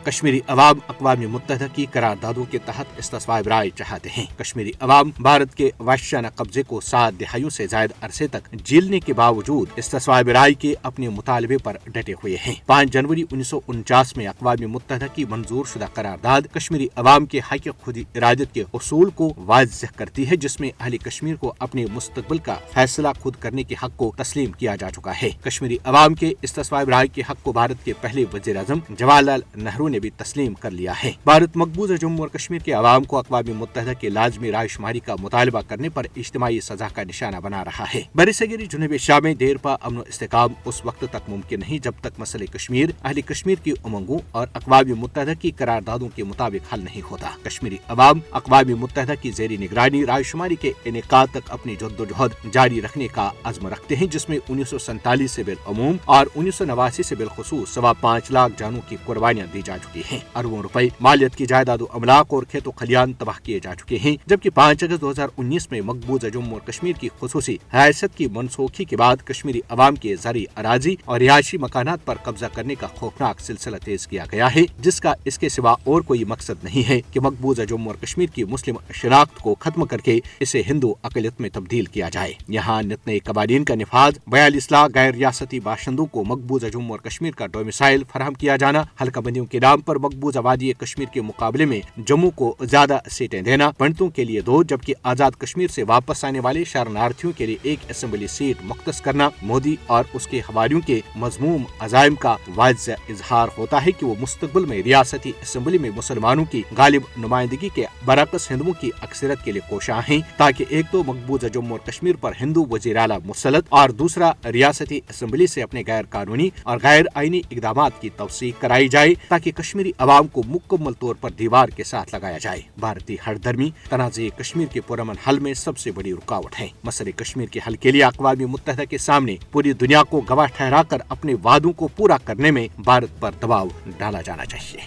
کشمیری عوام اقوام متحدہ کی قراردادوں کے تحت استصواب رائے چاہتے ہیں۔ کشمیری عوام بھارت کے وحشیانہ قبضے کو 7 دہائیوں سے زائد عرصے تک جھیلنے کے باوجود استصواب رائے کے اپنے مطالبے پر ڈٹے ہوئے ہیں۔ 5 جنوری 1949 میں اقوام متحدہ کی منظور شدہ قرارداد کشمیری عوام کے حق خود ارادت کے اصول کو واضح کرتی ہے، جس میں اہل کشمیر کو اپنے مستقبل کا فیصلہ خود کرنے کے حق کو تسلیم کیا جا چکا ہے۔ کشمیری عوام کے استصواب رائے کے حق کو بھارت کے پہلے وزیر اعظم جواہر لال نہرو نے بھی تسلیم کر لیا ہے۔ بھارت مقبوضہ جموں اور کشمیر کے عوام کو اقوام متحدہ کے لازمی رائے شماری کا مطالبہ کرنے پر اجتماعی سزا کا نشانہ بنا رہا ہے۔ برصغیر جنوب ایشیا میں دیر پا امن و استحکام اس وقت تک ممکن نہیں جب تک مسئلہ کشمیر اہل کشمیر کی امنگوں اور اقوام متحدہ کی قراردادوں کے مطابق حل نہیں ہوتا۔ کشمیری عوام اقوام متحدہ کی زیر نگرانی رائے شماری کے انعقاد تک اپنی جدوجہد جاری رکھنے کا عزم رکھتے ہیں، جس میں 1947 سے بالعموم اور 1989 سے بالخصوص 5.25 لاکھ جانوں کی قربانیاں دی جا چکی ہیں۔ اربوں روپے مالیت کی جائیداد و املاک اور کھیت و کھلیان تباہ کیے جا چکے ہیں، جبکہ 5 اگست 2019 میں مقبوضہ جموں اور کشمیر کی خصوصی حیثیت کی منسوخی کے بعد کشمیری عوام کے زرعی اراضی اور رہائشی مکانات پر قبضہ کرنے کا خوفناک سلسلہ تیز کیا گیا ہے، جس کا اس کے سوا اور کوئی مقصد نہیں ہے کہ مقبوضہ جموں اور کشمیر کی مسلم شناخت کو ختم کر کے اسے ہندو اقلیت میں تبدیل کیا جائے۔ یہاں نت نئے قوانین کا نفاذ، 42 لاکھ غیر ریاستی باشندوں کو مقبوضہ جموں اور کشمیر کا ڈومیسائل فراہم کیا جانا، حلقہ بندیوں کے نام پر مقبوضہ وادی کشمیر کے مقابلے میں جموں کو زیادہ سیٹیں دینا، پنڈتوں کے لیے 2 جبکہ آزاد کشمیر سے واپس آنے والے شرنارتھیوں کے لیے 1 اسمبلی سیٹ مختص کرنا، مودی اور اس کے حواریوں کے مذموم عزائم کا واضح اظہار ہوتا ہے کہ وہ مستقبل میں ریاستی اسمبلی میں مسلمانوں کی غالب نمائندگی کے برعکس ہندوؤں کی اکثریت کے لیے کوشاں ہیں، تاکہ ایک تو مقبوضہ جموں اور کشمیر پر ہندو وزیر اعلیٰ مسلط اور دوسرا ریاستی اسمبلی سے اپنے غیر قانونی اور غیر آئینی اقدامات کی توثیق کرائی جائے، تاکہ کشمیری عوام کو مکمل طور پر دیوار کے ساتھ لگایا جائے۔ بھارتی ہر درمی تنازع کشمیر کے پرامن حل میں سب سے بڑی رکاوٹ ہے۔ مسئلہ کشمیر کے حل کے لیے اقوام متحدہ کے سامنے پوری دنیا کو گواہ ٹھہرا کر اپنے وعدوں کو پورا کرنے میں بھارت پر دباؤ ڈالا جانا چاہیے۔